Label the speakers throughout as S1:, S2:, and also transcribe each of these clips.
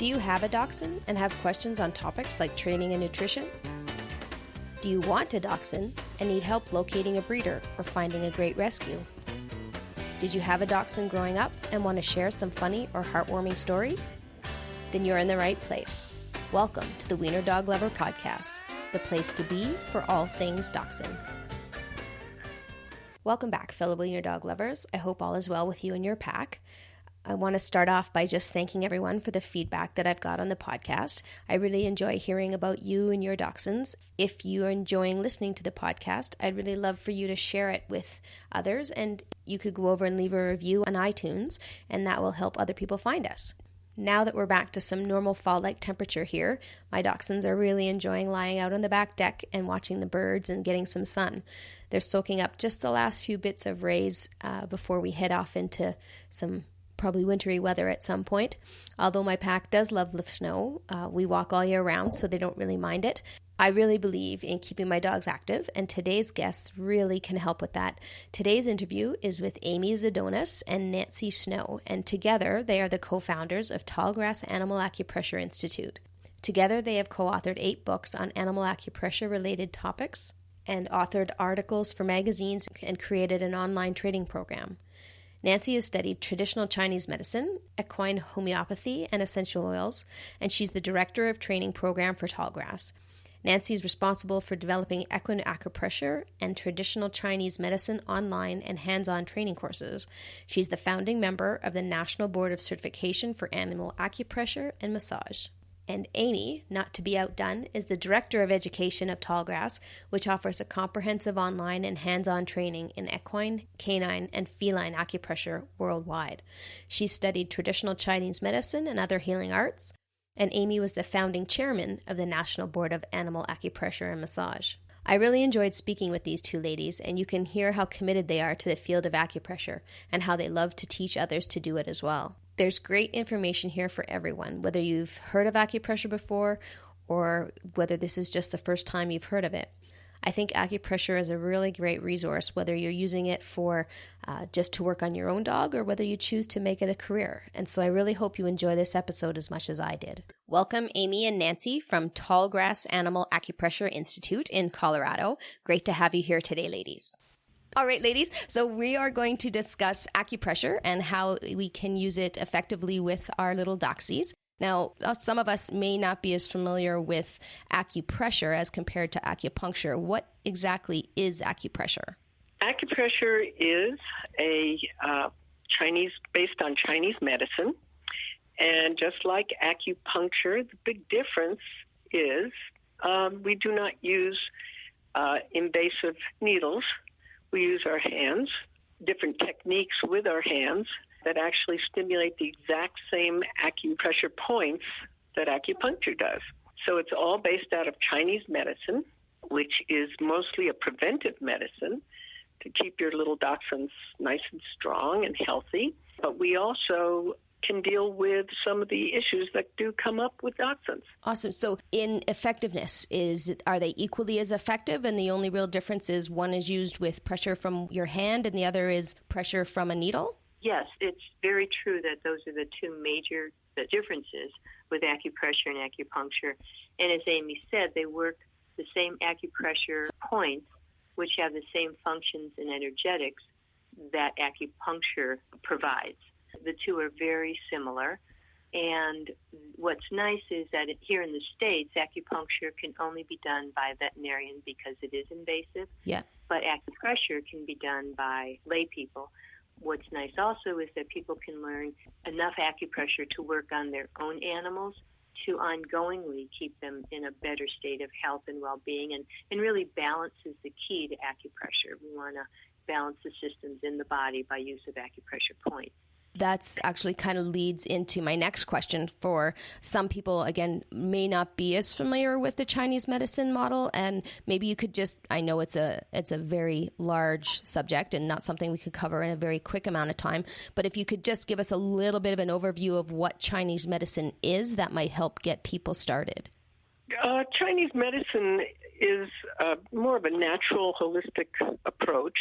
S1: you have a dachshund and have questions on topics like training and nutrition? Do you want a dachshund and need help locating a breeder or finding a great rescue? Did you have a dachshund growing up and want to share some funny or heartwarming stories? Then you're in the right place. Welcome to the Wiener Dog Lover Podcast, the place to be for all things dachshund. Welcome back, fellow Wiener Dog lovers. I hope all is well with you and your pack. I want to start off by just thanking everyone for the feedback that I've got on the podcast. I really enjoy hearing about you and your dachshunds. If you are enjoying listening to the podcast, I'd really love for you to share it with others, and you could go over and leave a review on iTunes, and that will help other people find us. Now that we're back to some normal fall-like temperature here, my dachshunds are really enjoying lying out on the back deck and watching the birds and getting some sun. They're soaking up just the last few bits of rays before we head off into some probably wintry weather at some point. Although my pack does love the snow, we walk all year round, so they don't really mind it. I really believe in keeping my dogs active, and today's guests really can help with that. Today's interview is with Amy Zidonis and Nancy Snow, and together they are the co-founders of Tallgrass Animal Acupressure Institute. Together they have co-authored 8 books on animal acupressure-related topics and authored articles for magazines and created an online training program. Nancy has studied traditional Chinese medicine, equine homeopathy, and essential oils, and she's the director of training program for Tallgrass. Nancy is responsible for developing equine acupressure and traditional Chinese medicine online and hands-on training courses. She's the founding member of the National Board of Certification for Animal Acupressure and Massage. And Amy, not to be outdone, is the Director of Education of Tallgrass, which offers a comprehensive online and hands-on training in equine, canine, and feline acupressure worldwide. She studied traditional Chinese medicine and other healing arts, and Amy was the founding chairman of the National Board of Animal Acupressure and Massage. I really enjoyed speaking with these two ladies, and you can hear how committed they are to the field of acupressure and how they love to teach others to do it as well. There's great information here for everyone, whether you've heard of acupressure before or whether this is just the first time you've heard of it. I think acupressure is a really great resource, whether you're using it for just to work on your own dog or whether you choose to make it a career. And so I really hope you enjoy this episode as much as I did. Welcome, Amy and Nancy from Tallgrass Animal Acupressure Institute in Colorado. Great to have you here today, ladies. All right, ladies, so we are going to discuss acupressure and how we can use it effectively with our little dachsies. Now, some of us may not be as familiar with acupressure as compared to acupuncture. What exactly is acupressure?
S2: Acupressure is a based on Chinese medicine. And just like acupuncture, the big difference is we do not use invasive needles. We use our hands, different techniques with our hands that actually stimulate the exact same acupressure points that acupuncture does. So it's all based out of Chinese medicine, which is mostly a preventive medicine to keep your little dachshunds nice and strong and healthy. But we also can deal with some of the issues that do come up with dachshunds.
S1: Awesome. So in effectiveness, are they equally as effective? And the only real difference is one is used with pressure from your hand and the other is pressure from a needle?
S3: Yes, it's very true that those are the two major differences with acupressure and acupuncture. And as Amy said, they work the same acupressure points, which have the same functions and energetics that acupuncture provides. The two are very similar, and what's nice is that here in the States, acupuncture can only be done by a veterinarian because it is invasive, but acupressure can be done by lay people. What's nice also is that people can learn enough acupressure to work on their own animals to ongoingly keep them in a better state of health and well-being, and really balance is the key to acupressure. We want to balance the systems in the body by use of acupressure points.
S1: That's actually kind of leads into my next question. For some people, again, may not be as familiar with the Chinese medicine model, and maybe you could just, I know it's a very large subject and not something we could cover in a very quick amount of time, but if you could just give us a little bit of an overview of what Chinese medicine is, that might help get people started.
S2: Chinese medicine is more of a natural, holistic approach.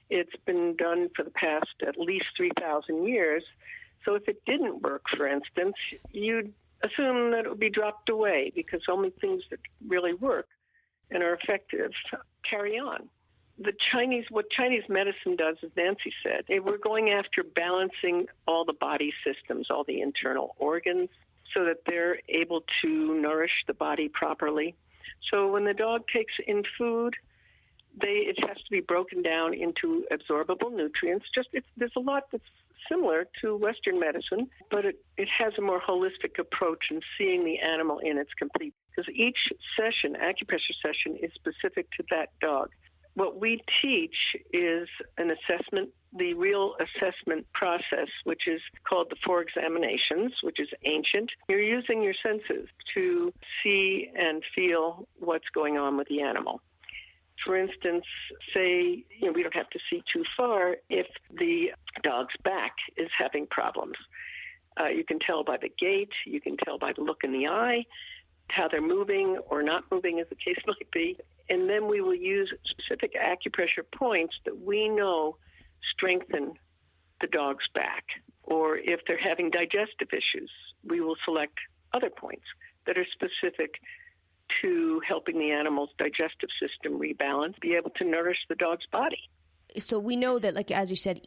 S2: It's been done for the past at least 3,000 years. So if it didn't work, for instance, you'd assume that it will be dropped away because only things that really work and are effective carry on. What Chinese medicine does, as Nancy said, we're going after balancing all the body systems, all the internal organs, so that they're able to nourish the body properly. So when the dog takes in food, it has to be broken down into absorbable nutrients. There's a lot that's similar to Western medicine, but it has a more holistic approach in seeing the animal in its complete. Because each session, acupressure session, is specific to that dog. What we teach is an assessment, the real assessment process, which is called the 4 examinations, which is ancient. You're using your senses to see and feel what's going on with the animal. For instance, say, we don't have to see too far if the dog's back is having problems. You can tell by the gait, you can tell by the look in the eye, how they're moving or not moving, as the case might be. And then we will use specific acupressure points that we know strengthen the dog's back. Or if they're having digestive issues, we will select other points that are specific to helping the animal's digestive system rebalance, be able to nourish the dog's body.
S1: So we know that, like, as you said,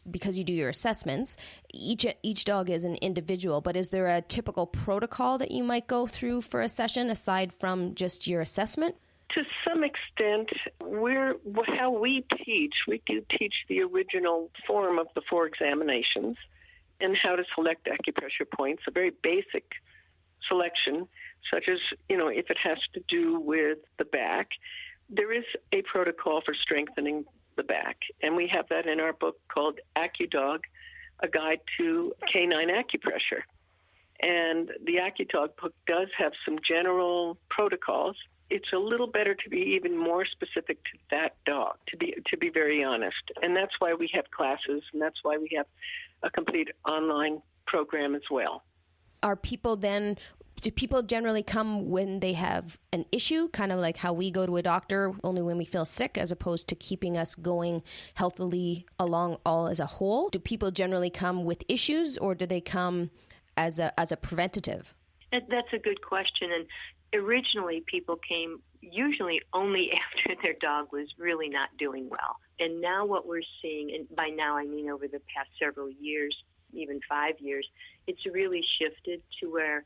S1: because you do your assessments, each dog is an individual, but is there a typical protocol that you might go through for a session aside from just your assessment?
S2: To some extent, how we do teach the original form of the 4 examinations and how to select acupressure points, a very basic selection, such as, if it has to do with the back, there is a protocol for strengthening the back. And we have that in our book called AcuDog, A Guide to Canine Acupressure. And the AcuDog book does have some general protocols. It's a little better to be even more specific to that dog, to be very honest. And that's why we have classes, and that's why we have a complete online program as well. Do people generally come when they have an issue, kind of like how we go to a doctor only when we feel sick, as opposed to keeping us going healthily along all as a whole? Do people generally come with issues, or do they come as a preventative?
S3: That's a good question. And originally, people came usually only after their dog was really not doing well. And now what we're seeing, and by now I mean over the past several years, even 5 years, it's really shifted to where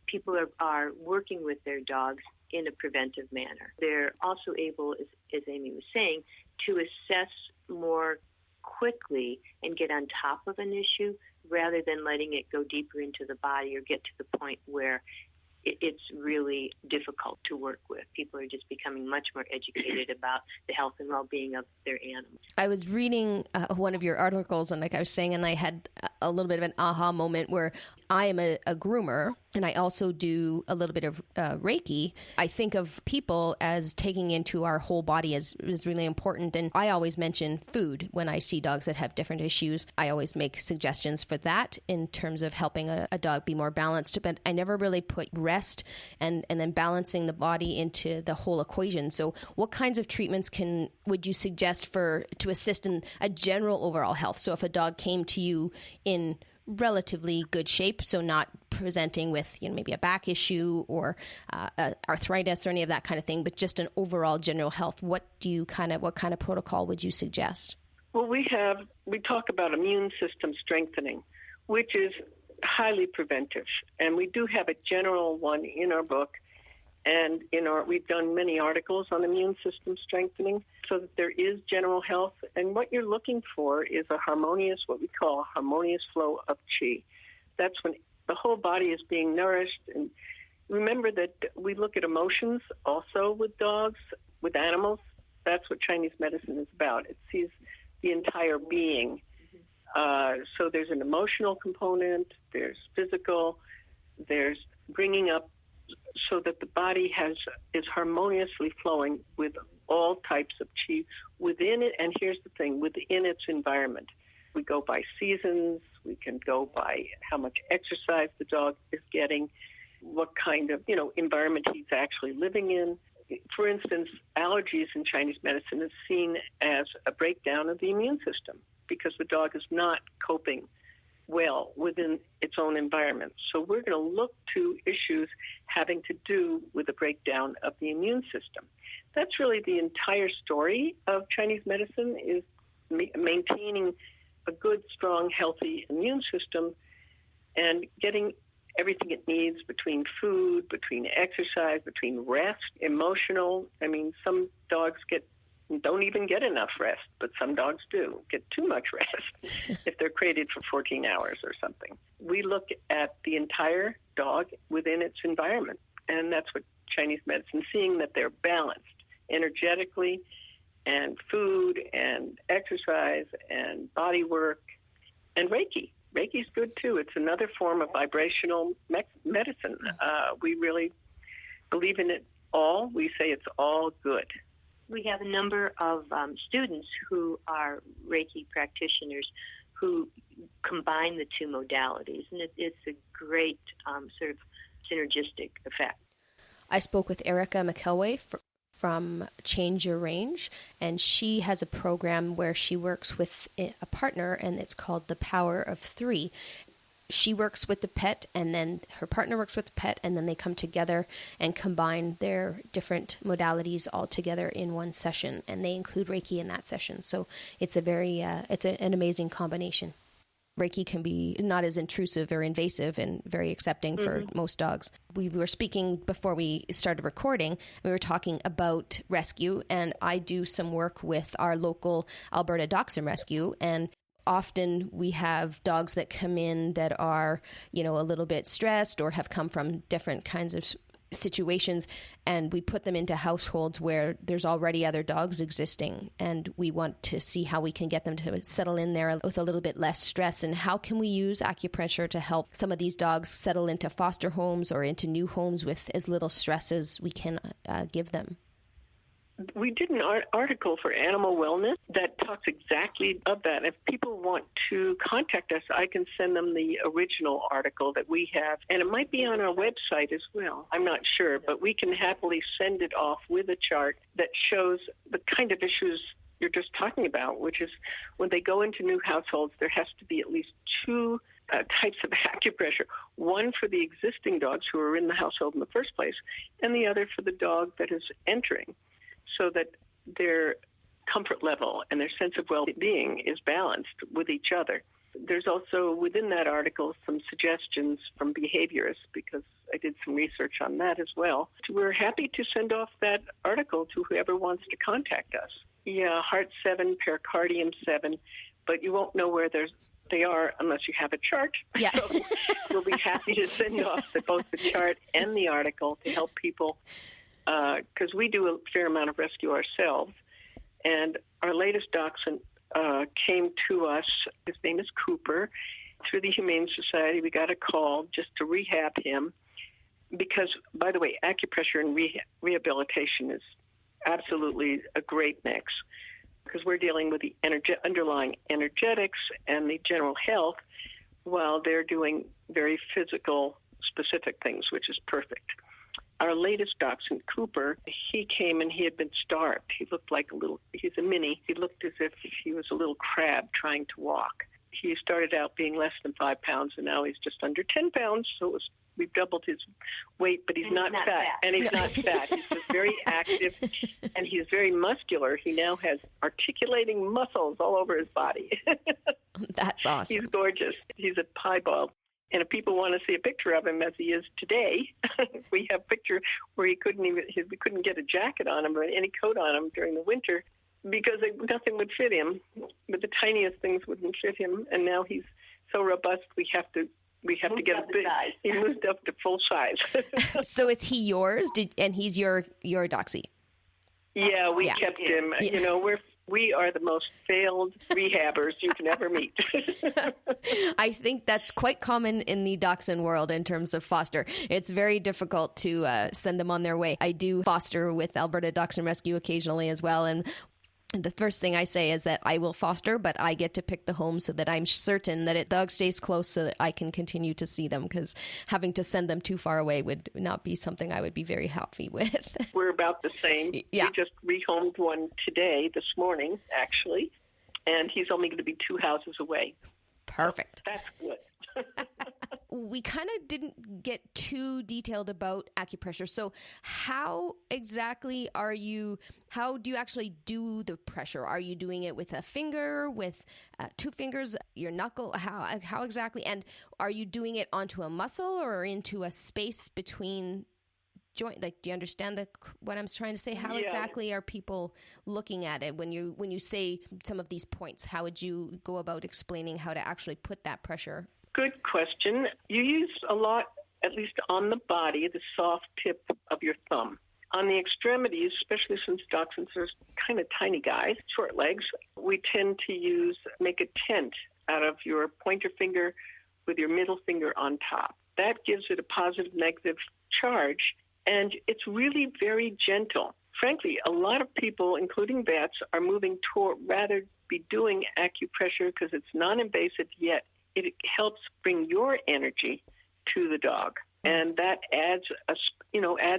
S3: people are working with their dogs in a preventive manner. They're also able, as Amy was saying, to assess more quickly and get on top of an issue rather than letting it go deeper into the body or get to the point where it's really difficult to work with. People are just becoming much more educated about the health and well-being of their animals.
S1: I was reading one of your articles, and like I was saying, and I had a little bit of an aha moment where I am a groomer, and I also do a little bit of Reiki. I think of people as taking into our whole body is really important. And I always mention food when I see dogs that have different issues. I always make suggestions for that in terms of helping a dog be more balanced. But I never really put rest and then balancing the body into the whole equation. So what kinds of treatments would you suggest to assist in a general overall health? So if a dog came to you in relatively good shape, so not presenting with maybe a back issue or arthritis or any of that kind of thing, but just an overall general health, what kind of protocol would you suggest?
S2: Well, we talk about immune system strengthening, which is highly preventive, and we do have a general one in our book, and we've done many articles on immune system strengthening, so that there is general health. And what you're looking for is what we call a harmonious flow of qi. That's when the whole body is being nourished. And remember that we look at emotions also with dogs, with animals. That's what Chinese medicine is about. It sees the entire being. So there's an emotional component, there's physical, there's bringing up so that the body is harmoniously flowing with all types of qi within it. And here's the thing, within its environment. We go by seasons, we can go by how much exercise the dog is getting, what kind of environment he's actually living in. For instance, allergies in Chinese medicine is seen as a breakdown of the immune system because the dog is not coping well within its own environment. So we're going to look to issues having to do with the breakdown of the immune system. That's really the entire story of Chinese medicine, is maintaining a good, strong, healthy immune system and getting everything it needs between food, between exercise, between rest, emotional. I mean, some dogs don't even get enough rest, but some dogs do get too much rest if they're crated for 14 hours or something. We look at the entire dog within its environment, and that's what Chinese medicine, seeing that they're balanced energetically, and food and exercise and body work and Reiki. Reiki's good too. It's another form of vibrational medicine. We really believe in it all. We say it's all good.
S3: We have a number of students who are Reiki practitioners who combine the two modalities, and it's a great sort of synergistic effect.
S1: I spoke with Erica McElway from Change Your Range, and she has a program where she works with a partner, and it's called The Power of Three. She works with the pet, and then her partner works with the pet, and then they come together and combine their different modalities all together in one session, and they include Reiki in that session. So it's a very, an amazing combination. Reiki can be not as intrusive or invasive and very accepting for most dogs. We were speaking before we started recording. We were talking about rescue, and I do some work with our local Alberta Dachshund Rescue, and often we have dogs that come in that are, a little bit stressed or have come from different kinds of situations, and we put them into households where there's already other dogs existing, and we want to see how we can get them to settle in there with a little bit less stress, and how can we use acupressure to help some of these dogs settle into foster homes or into new homes with as little stress as we can give them.
S2: We did an article for Animal Wellness that talks exactly of that. If people want to contact us, I can send them the original article that we have, and it might be on our website as well. I'm not sure, but we can happily send it off with a chart that shows the kind of issues you're just talking about, which is when they go into new households, there has to be at least two types of acupressure, one for the existing dogs who are in the household in the first place, and the other for the dog that is entering, so that their comfort level and their sense of well-being is balanced with each other. There's also within that article some suggestions from behaviorists, because I did some research on that as well. We're happy to send off that article to whoever wants to contact us. Yeah, Heart 7, Pericardium 7, but you won't know where they are unless you have a chart.
S1: Yeah.
S2: So we'll be happy to send off both the chart and the article to help people, because we do a fair amount of rescue ourselves. And our latest dachshund came to us. His name is Cooper. Through the Humane Society, we got a call just to rehab him because, by the way, acupressure and rehabilitation is absolutely a great mix, because we're dealing with the underlying energetics and the general health while they're doing very physical, specific things, which is perfect. Our latest dachshund, Cooper, he came and he had been starved. He looked like he's a mini. He looked as if he was a little crab trying to walk. He started out being less than 5 pounds, and now he's just under 10 pounds. So we've doubled his weight, but he's not fat. And he's not fat. He's just very active, and he's very muscular. He now has articulating muscles all over his body.
S1: That's awesome.
S2: He's gorgeous. He's a piebald. And if people want to see a picture of him as he is today, we have a picture where we couldn't get a jacket on him or any coat on him during the winter because nothing would fit him. But the tiniest things wouldn't fit him, and now he's so robust we have to get a big. He moved up to full size.
S1: So is he yours? And he's your doxie?
S2: Yeah, we kept him.
S1: Yeah.
S2: You know, we are the most failed rehabbers you can ever meet.
S1: I think that's quite common in the dachshund world in terms of foster. It's very difficult to send them on their way. I do foster with Alberta Dachshund Rescue occasionally as well, and the first thing I say is that I will foster, but I get to pick the home so that I'm certain that dog stays close so that I can continue to see them, because having to send them too far away would not be something I would be very happy with.
S2: We're about the same.
S1: Yeah.
S2: We just rehomed one this morning, actually, and he's only going to be 2 houses away.
S1: Perfect.
S2: So that's good.
S1: We kind of didn't get too detailed about acupressure. So how exactly how do you actually do the pressure? Are you doing it with a finger, with 2 fingers, your knuckle? How exactly? And are you doing it onto a muscle or into a space between joint? Like, do you understand what I'm trying to say? How exactly are people looking at it when you say some of these points? How would you go about explaining how to actually put that pressure?
S2: Good question. You use a lot, at least on the body, the soft tip of your thumb. On the extremities, especially since dachshunds are kind of tiny guys, short legs, we tend to make a tent out of your pointer finger with your middle finger on top. That gives it a positive, negative charge, and it's really very gentle. Frankly, a lot of people, including vets, are moving toward rather be doing acupressure because it's non-invasive, yet it helps bring your energy to the dog, and that adds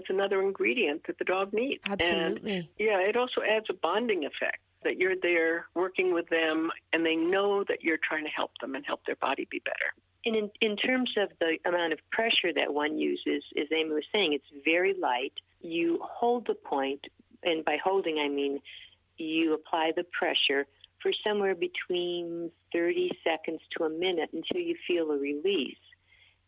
S2: another ingredient that the dog needs.
S1: Absolutely.
S2: And, it also adds a bonding effect that you're there working with them, and they know that you're trying to help them and help their body be better.
S3: And in terms of the amount of pressure that one uses, as Amy was saying, it's very light. You hold the point, and by holding I mean you apply the pressure for somewhere between 30 seconds to a minute until you feel a release.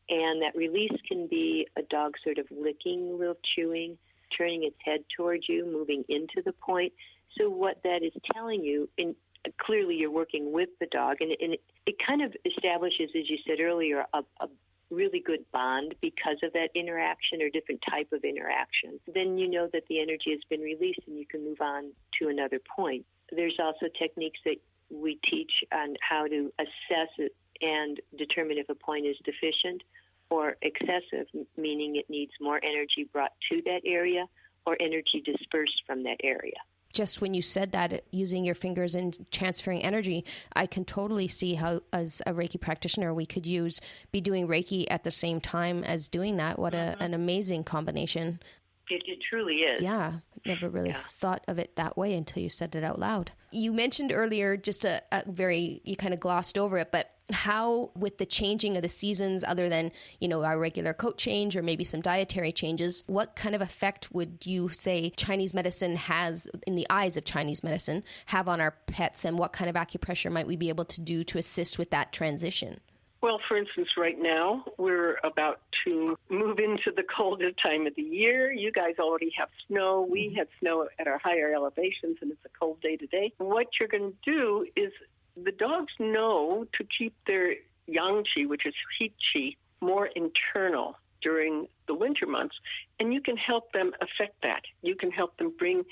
S3: And that release can be a dog sort of licking, a little chewing, turning its head towards you, moving into the point. So what that is telling you, and clearly you're working with the dog, and it kind of establishes, as you said earlier, a really good bond because of that interaction or different type of interaction. Then you know that the energy has been released and you can move on to another point. There's also techniques that we teach on how to assess it and determine if a point is deficient or excessive, meaning it needs more energy brought to that area or energy dispersed from that area.
S1: Just when you said that, using your fingers and transferring energy, I can totally see how, as a Reiki practitioner, we could be doing Reiki at the same time as doing that. What an amazing combination.
S3: It truly is.
S1: Yeah. Never really thought of it that way until you said it out loud. You mentioned earlier just you kind of glossed over it, but how with the changing of the seasons, other than, our regular coat change or maybe some dietary changes, what kind of effect would you say Chinese medicine has, in the eyes of Chinese medicine, have on our pets, and what kind of acupressure might we be able to do to assist with that transition?
S2: Well, for instance, right now, we're about to move into the coldest time of the year. You guys already have snow. We had snow at our higher elevations, and it's a cold day today. What you're going to do is the dogs know to keep their yang qi, which is heat qi, more internal during the winter months, and you can help them affect that. You can help them bring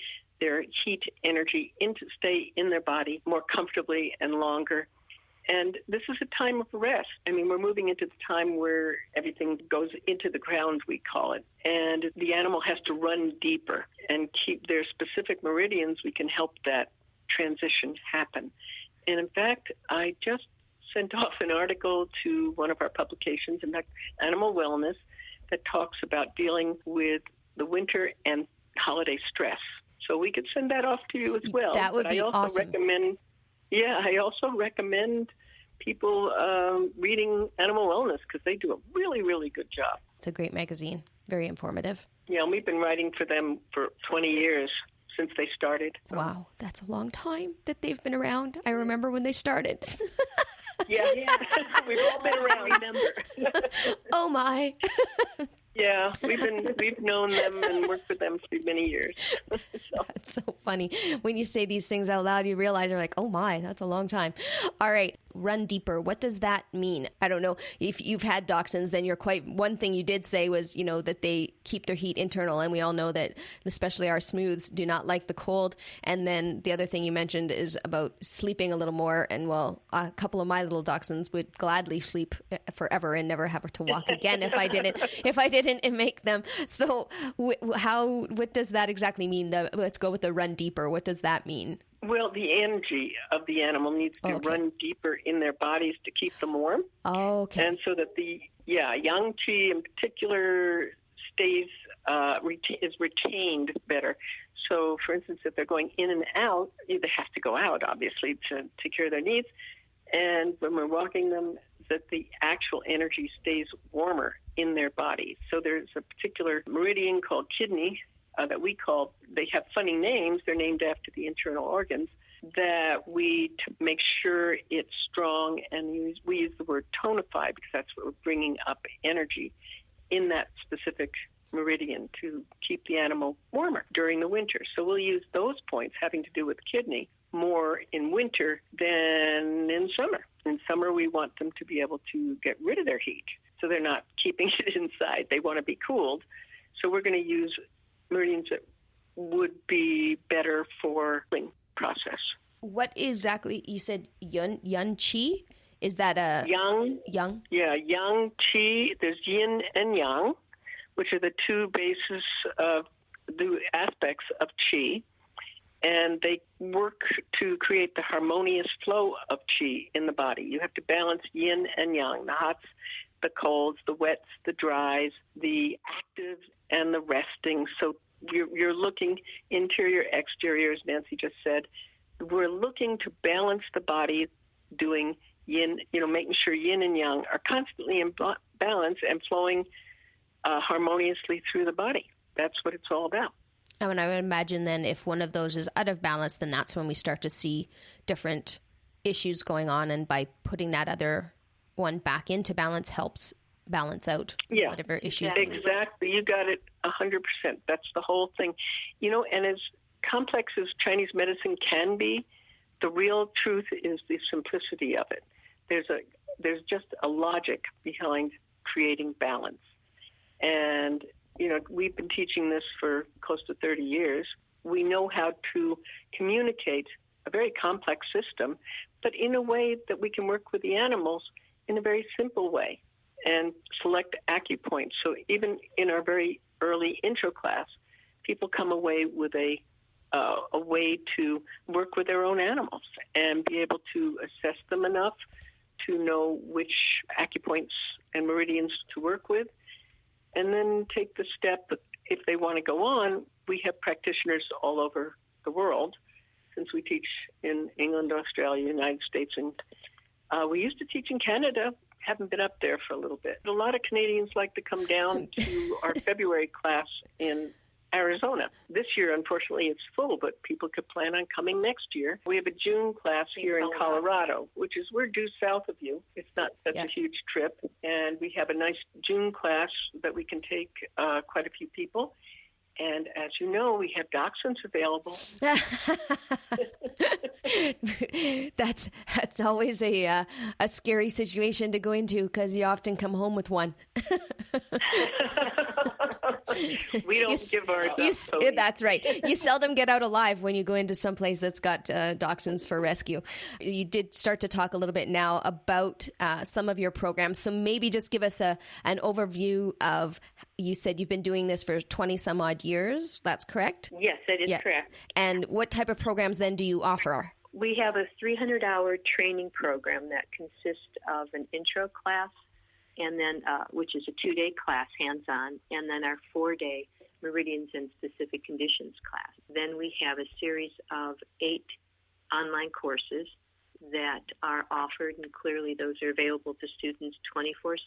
S2: their heat energy stay in their body more comfortably and longer. And this is a time of rest. I mean, we're moving into the time where everything goes into the ground, we call it, and the animal has to run deeper and keep their specific meridians. We can help that transition happen. And in fact, I just sent off an article to one of our publications, in fact, Animal Wellness, that talks about dealing with the winter and holiday stress. So we could send that off to you as well.
S1: That would be awesome.
S2: I also recommend people reading Animal Wellness because they do a really, really good job.
S1: It's a great magazine. Very informative.
S2: Yeah, we've been writing for them for 20 years since they started.
S1: Wow, that's a long time that they've been around. I remember when they started.
S2: Yeah. We've all been around, remember.
S1: Oh, my.
S2: Yeah, we've known them and worked with them for many years.
S1: That's so funny. When you say these things out loud, you realize you're like, oh my, that's a long time. All right, run deeper. What does that mean? I don't know. If you've had dachshunds, then one thing you did say was, that they keep their heat internal. And we all know that especially our smooths do not like the cold. And then the other thing you mentioned is about sleeping a little more. And a couple of my little dachshunds would gladly sleep forever and never have to walk again if I didn't make them. So what does that exactly mean? Let's go with the run deeper. What does that mean?
S2: Well, the energy of the animal needs to run deeper in their bodies to keep them warm.
S1: Oh, okay.
S2: And so that the yang qi in particular is retained better. So, for instance, if they're going in and out, they have to go out, obviously, to take care of their needs. and when we're walking them, that the actual energy stays warmer in their body. So there's a particular meridian called kidney that we call, they have funny names, they're named after the internal organs, that we make sure it's strong, and we use the word tonify because that's what we're bringing up energy in that specific meridian to keep the animal warmer during the winter. So we'll use those points having to do with kidney more in winter than in summer. In summer, we want them to be able to get rid of their heat, so they're not keeping it inside. They want to be cooled. So we're going to use meridians that would be better for the process.
S1: What exactly, you said yun qi? Is that a...
S2: Yang? Yeah, yang, qi. There's yin and yang, which are the two bases of the aspects of qi. And they work to create the harmonious flow of qi in the body. You have to balance yin and yang, the hots, the colds, the wets, the dries, the active, and the resting. So you're looking interior, exterior, as Nancy just said. We're looking to balance the body, doing yin, making sure yin and yang are constantly in balance and flowing harmoniously through the body. That's what it's all about.
S1: And I would imagine then if one of those is out of balance, then that's when we start to see different issues going on. And by putting that other one back into balance helps balance out whatever issues.
S2: Exactly. You got it 100%. That's the whole thing. And as complex as Chinese medicine can be, the real truth is the simplicity of it. There's just a logic behind creating balance. And we've been teaching this for close to 30 years. We know how to communicate a very complex system, but in a way that we can work with the animals in a very simple way and select acupoints. So even in our very early intro class, people come away with a way to work with their own animals and be able to assess them enough to know which acupoints and meridians to work with, and then take the step that if they want to go on, we have practitioners all over the world, since we teach in England, Australia, United States, and we used to teach in Canada. Haven't been up there for a little bit. A lot of Canadians like to come down to our February class in Arizona. This year, unfortunately, it's full, but people could plan on coming next year. We have a June class here in Colorado, which is we're due south of you. It's not such a huge trip. And we have a nice June class that we can take quite a few people. And as you know, we have dachshunds available.
S1: That's always a scary situation to go into because you often come home with one.
S2: We don't give our
S1: that's right. You seldom get out alive when you go into some place that's got dachshunds for rescue. You did start to talk a little bit now about some of your programs. So maybe just give us an overview of, you said you've been doing this for 20 some odd years. That's correct?
S3: Yes, that is correct.
S1: And what type of programs then do you offer?
S3: We have a 300-hour training program that consists of an intro class, and then which is a 2-day class, hands-on, and then our 4-day meridians and specific conditions class. Then we have a series of 8 online courses that are offered, and clearly those are available to students 24/7.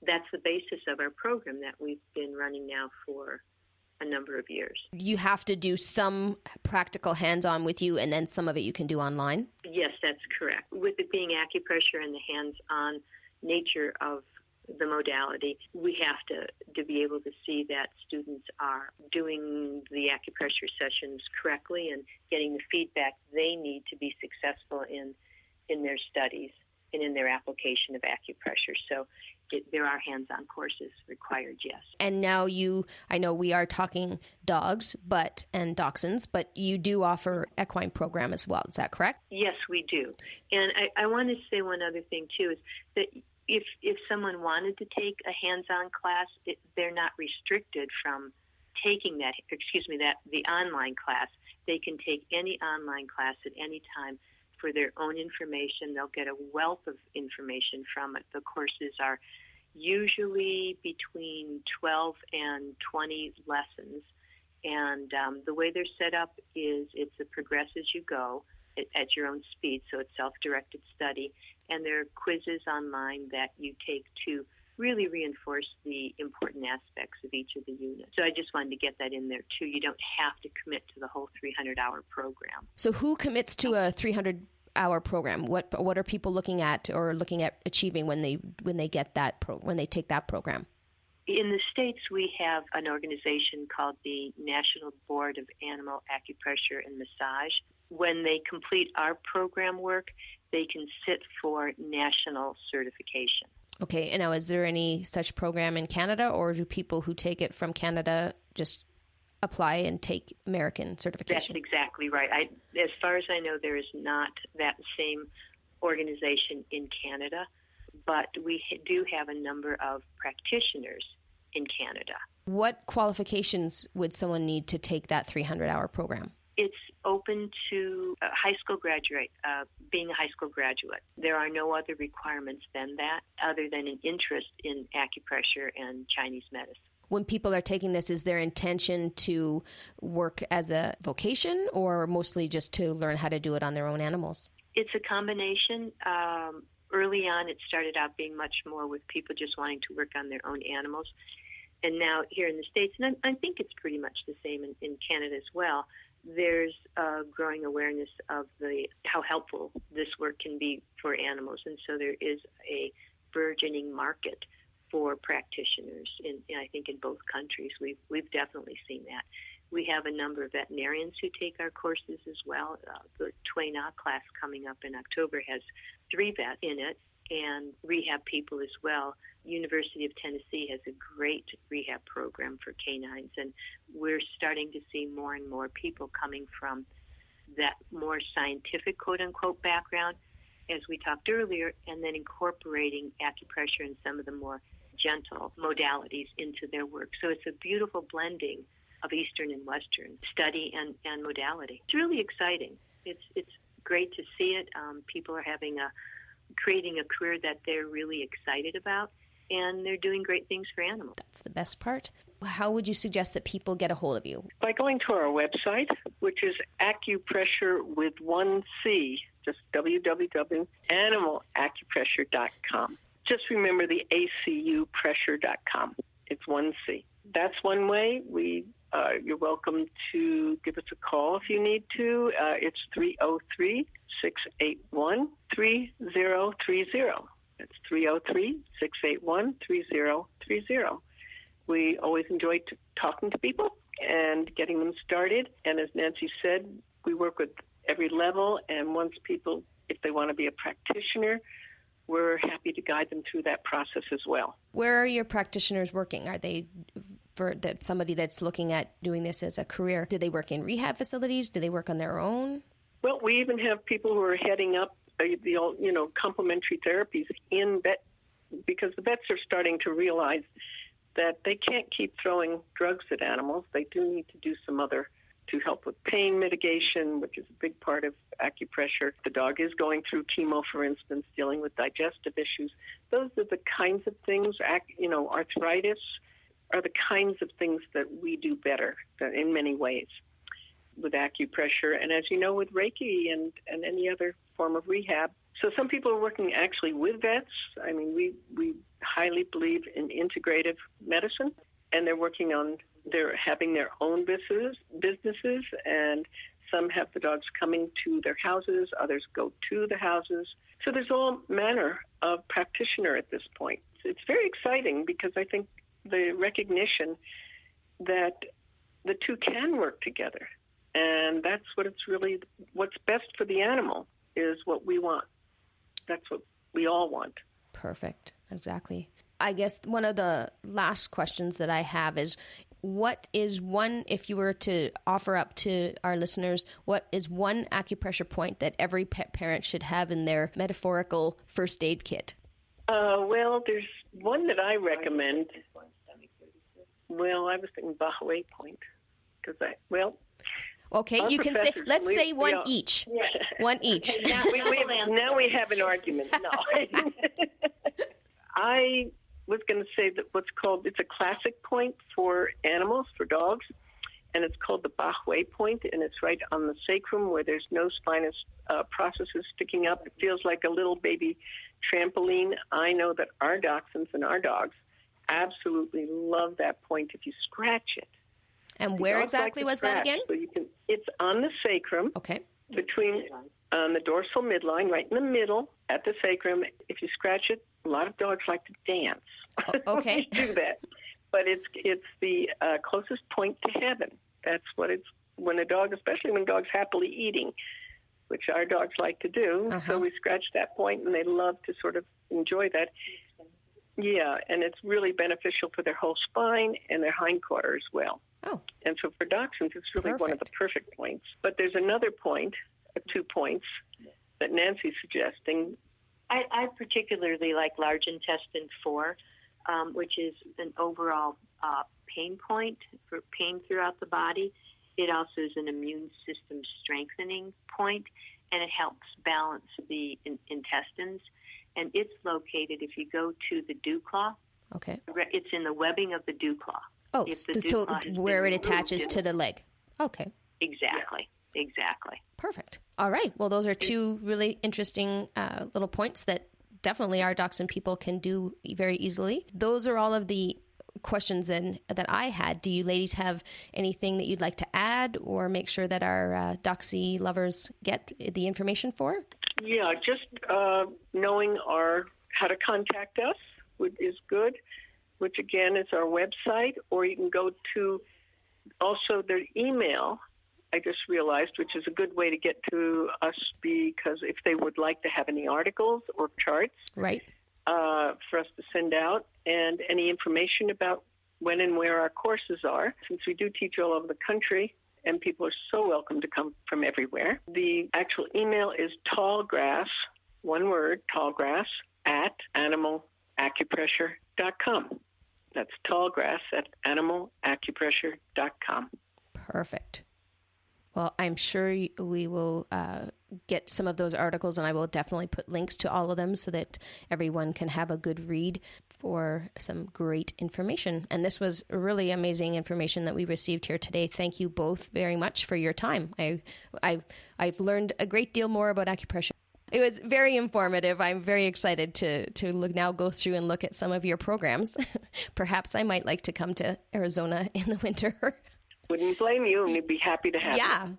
S3: That's the basis of our program that we've been running now for a number of years. You
S1: have to do some practical hands-on with you, and then some of it you can do online?
S3: Yes, that's correct. With it being acupressure and the hands-on nature of the modality, we have to be able to see that students are doing the acupressure sessions correctly and getting the feedback they need to be successful in their studies and in their application of acupressure. So there are hands-on courses required, yes.
S1: And now I know we are talking dogs and dachshunds, but you do offer equine program as well. Is that correct?
S3: Yes, we do. And I want to say one other thing, too, is that if someone wanted to take a hands-on class, they're not restricted from taking the online class. They can take any online class at any time for their own information. They'll get a wealth of information from it. The courses are usually between 12 and 20 lessons. And the way they're set up is it's a progress as you go. at your own speed, so it's self-directed study. And there are quizzes online that you take to really reinforce the important aspects of each of the units. So I just wanted to get that in there, too. You don't have to commit to the whole 300-hour program.
S1: So who commits to a 300-hour program? What are people looking at achieving when they get that when they take that program?
S3: In the States, we have an organization called the National Board of Animal Acupressure and Massage. When they complete our program work, they can sit for national certification.
S1: Okay, and now is there any such program in Canada, or do people who take it from Canada just apply and take American certification?
S3: That's exactly right. As far as I know, there is not that same organization in Canada, but we do have a number of practitioners in Canada.
S1: What qualifications would someone need to take that 300-hour program?
S3: It's open to a high school graduate, being a high school graduate. There are no other requirements than that, other than an interest in acupressure and Chinese medicine.
S1: When people are taking this, is their intention to work as a vocation or mostly just to learn how to do it on their own animals?
S3: It's a combination. Early on, it started out being much more with people just wanting to work on their own animals. And now here in the States, and I think it's pretty much the same in Canada as well, there's a growing awareness of how helpful this work can be for animals. And so there is a burgeoning market for practitioners, I think in both countries. We've definitely seen that. We have a number of veterinarians who take our courses as well. The Twain-A class coming up in October has 3 vets in it, and rehab people as well. University of Tennessee has a great rehab program for canines, and we're starting to see more and more people coming from that more scientific, quote-unquote, background, as we talked earlier, and then incorporating acupressure and some of the more gentle modalities into their work. So it's a beautiful blending of Eastern and Western study and modality. It's really exciting. It's great to see it. People are creating a career that they're really excited about, and they're doing great things for animals.
S1: That's the best part. How would you suggest that people get a hold of you?
S2: By going to our website, which is acupressure with 1 C, just www.animalacupressure.com. Just remember the acupressure.com. It's 1 C. That's one way. You're welcome to give us a call if you need to. It's 303-681-3030. That's 303-681-3030. We always enjoy talking to people and getting them started. And as Nancy said, we work with every level. And once people, if they want to be a practitioner, we're happy to guide them through that process as well.
S1: Where are your practitioners working? Are they, for somebody that's looking at doing this as a career, do they work in rehab facilities? Do they work on their own?
S2: Well, we even have people who are heading up the complementary therapies in vet, because the vets are starting to realize that they can't keep throwing drugs at animals. They do need to do some other to help with pain mitigation, which is a big part of acupressure. The dog is going through chemo, for instance, dealing with digestive issues. Those are the kinds of things, arthritis are the kinds of things that we do better in many ways with acupressure. And as you know, with Reiki and any other form of rehab. So some people are working actually with vets. I mean, we highly believe in integrative medicine, and they're having their own businesses, and some have the dogs coming to their houses, others go to the houses. So there's all manner of practitioner at this point. It's very exciting because I think the recognition that the two can work together, and that's what's best for the animal is what we want. That's what we all want.
S1: Perfect. Exactly. I guess one of the last questions that I have is, what is one, if you were to offer up to our listeners, what is one acupressure point that every pet parent should have in their metaphorical first aid kit?
S2: Well, there's one that I recommend. Well, I was thinking Bahaway point.
S1: Okay, you can say, let's say one each. Yeah. One each.
S2: Now we have an argument. No. I was going to say that it's a classic point for animals, for dogs, and it's called the Bachway point, and it's right on the sacrum where there's no spinous processes sticking up. It feels like a little baby trampoline. I know that our dachshunds and our dogs absolutely love that point if you scratch it.
S1: And where exactly was that again?
S2: So it's on the sacrum.
S1: Okay.
S2: Between the dorsal midline, right in the middle at the sacrum. If you scratch it, a lot of dogs like to dance.
S1: Okay.
S2: When you do that. But it's the closest point to heaven. That's what it's, when a dog, especially when dog's happily eating, which our dogs like to do. So we scratch that point, and they love to sort of enjoy that. Yeah, and it's really beneficial for their whole spine and their hindquarter as well.
S1: Oh.
S2: And so for dachshunds, it's really one of the perfect points. But there's another point, 2 points, that Nancy's suggesting.
S3: I particularly like large intestine 4, which is an overall pain point for pain throughout the body. It also is an immune system strengthening point, and it helps balance the intestines. And it's located, if you go to the dew claw, it's in the webbing of the dew claw.
S1: Oh, so where it attaches to the leg. Okay.
S3: Exactly. Yeah. Exactly.
S1: Perfect. All right. Well, those are 2 really interesting little points that definitely our dachshund people can do very easily. Those are all of the questions that I had. Do you ladies have anything that you'd like to add or make sure that our Doxy lovers get the information for?
S2: Yeah, just knowing how to contact us is good, which again is our website, or you can go to also their email, I just realized, which is a good way to get to us, because if they would like to have any articles or charts
S1: right,
S2: for us to send out, and any information about when and where our courses are, since we do teach all over the country, and people are so welcome to come from everywhere. The actual email is Tallgrass, one word, Tallgrass, at animalacupressure.com. That's Tallgrass at animalacupressure.com.
S1: Perfect. Well, I'm sure we will get some of those articles, and I will definitely put links to all of them so that everyone can have a good read for some great information. And this was really amazing information that we received here today. Thank you both very much for your time. I've learned a great deal more about acupressure. It was very informative. I'm very excited to now go through and look at some of your programs. Perhaps I might like to come to Arizona in the winter.
S2: Wouldn't blame you, and we'd be happy to have you.
S1: Yeah.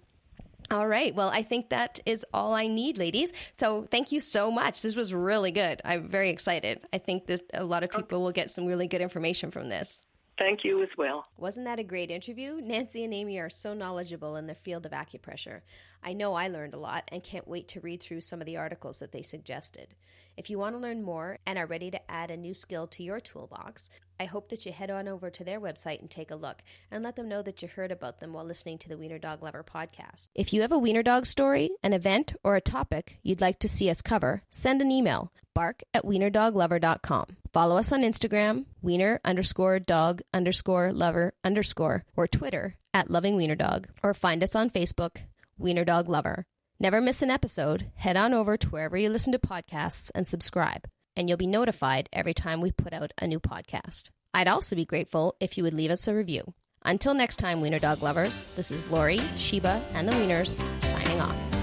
S1: All right. Well, I think that is all I need, ladies. So thank you so much. This was really good. I'm very excited. I think a lot of people will get some really good information from this.
S2: Thank you as well.
S1: Wasn't that a great interview? Nancy and Amy are so knowledgeable in the field of acupressure. I know I learned a lot and can't wait to read through some of the articles that they suggested. If you want to learn more and are ready to add a new skill to your toolbox, I hope that you head on over to their website and take a look and let them know that you heard about them while listening to the Wiener Dog Lover podcast. If you have a Wiener Dog story, an event, or a topic you'd like to see us cover, send an email, bark@wienerdoglover.com. Follow us on Instagram, wiener_dog_lover_, or Twitter @lovingwienerdog, or find us on Facebook, Wiener Dog Lover. Never miss an episode. Head on over to wherever you listen to podcasts and subscribe, and you'll be notified every time we put out a new podcast. I'd also be grateful if you would leave us a review. Until next time, Wiener Dog Lovers, this is Lori, Sheba, and the Wieners signing off.